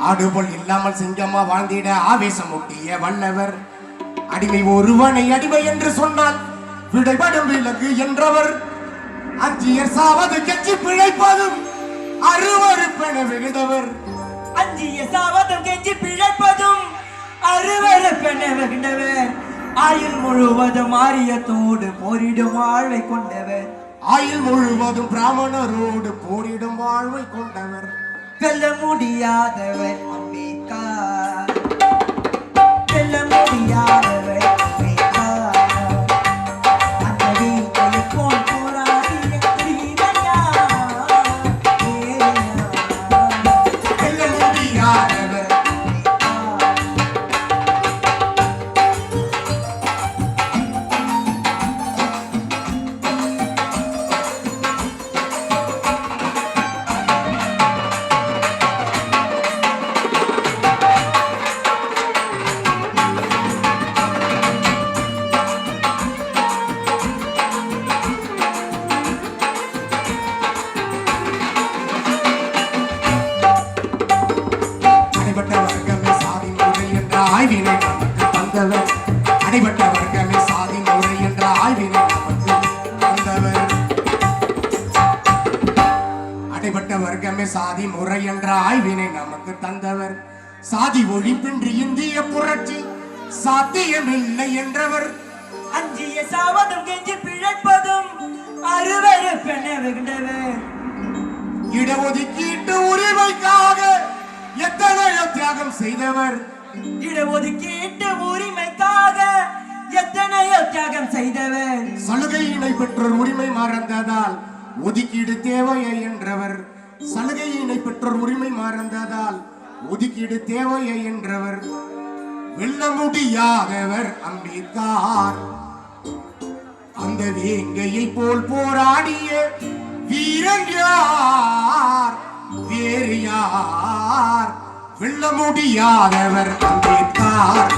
ஆடுபோல் இல்லாமல் சிங்கம்மா வாழ்ந்திட ஆவேசம் ஊட்டிய வல்லவர். அடிமை ஒருவனை அடிமை என்று சொன்னால் விடைபடும் விலகு என்றவர். அஞ்சியர் சாவது கெஞ்சி பிழைப்பதும் அருவருப்பென விழுந்தவர். அஞ்சிய சாவதும் கெஞ்சி பிழைப்பதும் அருவருப்பென விழுந்தவர். ஆயுள் முழுவதும் ஆரியத்தோடு போரிடும் வாழ்வை கொண்டவர். ஆயுள் முழுவதும் பிராமணரோடு போரிடும் வாழ்வை கொண்டவர். வெல்ல முடியாதவர் அம்பேத்கர், வெல்ல முடியாதவர் அம்பேத்கர். அந்த வீட்டை போல் போராடிய வீரயா, வெல்ல முடியாதவர் ஆய்வினை நமக்கு தந்தவர். அடைபட்ட வர்க்கமே சாதி முறை என்ற ஆய்வினை நமக்கு தந்தவர். அடைபட்ட வர்க்கமே சாதி முறை என்ற ஆய்வினை நமக்கு தந்தவர். சாதி ஒழிப்பின்றி இந்திய புரட்சி சாத்தியமில்லை என்றவர். அஞ்சிய சாவதும் கெஞ்சி பிழைப்பதும் அருவருப்பென விழுந்தவர். இடஒதுக்கீட்டு உரிமைக்காக எத்தனையோ தியாகம் செய்தவர். இடஒதுக்கீட்டு உரிமைக்காக எத்தனையோ தியாகம் செய்தவர். சலுகையினை பெற்றோர் உரிமை மறந்ததால் ஒதுக்கீடு தேவையை என்றவர். சலுகையினை பெற்றோர் உரிமை மறந்ததால் ஒதுக்கீடு தேவையை என்றவர். வெல்ல முடியாதவர் அம்பேத்கர். அந்த வேங்கையை போல் போராடிய வீரன் யார்? வேறு யார்? வெல்ல முடியாதவர் அம்பேத்கர்.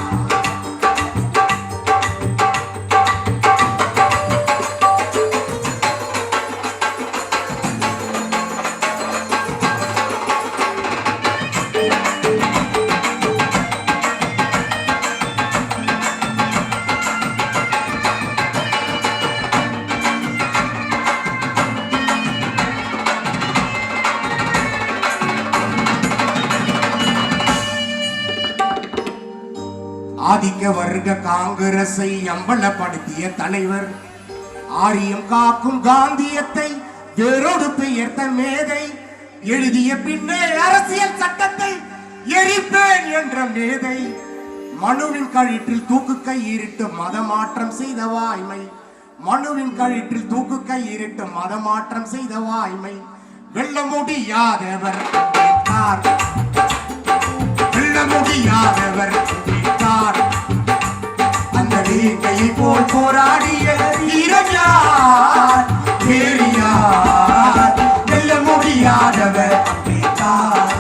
ஆதிக்க வர்க்க காங்கிரஸை அம்பலப்படுத்திய தலைவர். ஆரியம் காக்கும் காந்தியத்தை வேரோடு பெயர்த்த மேதை. எழுதிய பின்னே அரசியல் சட்டத்தை எரிப்பேன் என்ற மேதை. மனுவின் கழிற்றில் தூக்கு கையிட்டு மதமாற்றம் செய்த வாய்மை. மனுவின் கழிற்றில் தூக்கு கையிட்டு மதமாற்றம் செய்த வாய்மை. வெல்ல முடியாதவர் அம்பேத்கர். வெல்ல முடியாதவர் அம்பேத்கர். அந்த வேங்கையை போல் போராடிய வீரன் யார்? வேறு யார்? வெல்ல முடியாதவர் அம்பேத்கர்.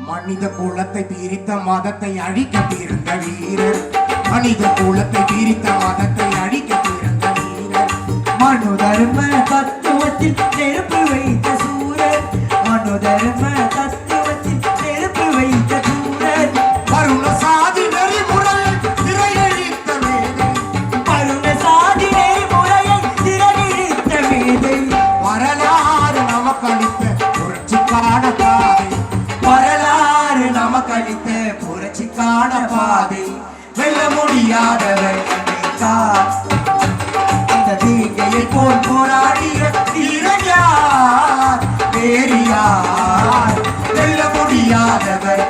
மனித குலத்தை பிரித்த மதத்தை அழிக்க பிறந்த வீரர். மனித குலத்தை பிரித்த மதத்தை அழிக்க பிறந்த வீரர். மனு தர்ம தத்துவத்தில் நெருப்பு வைத்த சூரர். மனு தர்ம தத்துவத்தில் நெருப்பு வைத்த சூரர். வருண சாதி நெறிமுறையை திரையழித்த மேதை. வருண சாதி நெறிமுறையை திரையிழித்த மேதை. வரலாறு நமக்களித்த புரட்சிக்கான பாதை. வரலாறு நமக்களித்த புரட்சிக்கான பாதை. வெல்ல முடியாதவர் அம்பேத்கர். அந்த வேங்கையை போல் போராடிய வீரன் யார்? வேறு யார்? வெல்ல முடியாதவர்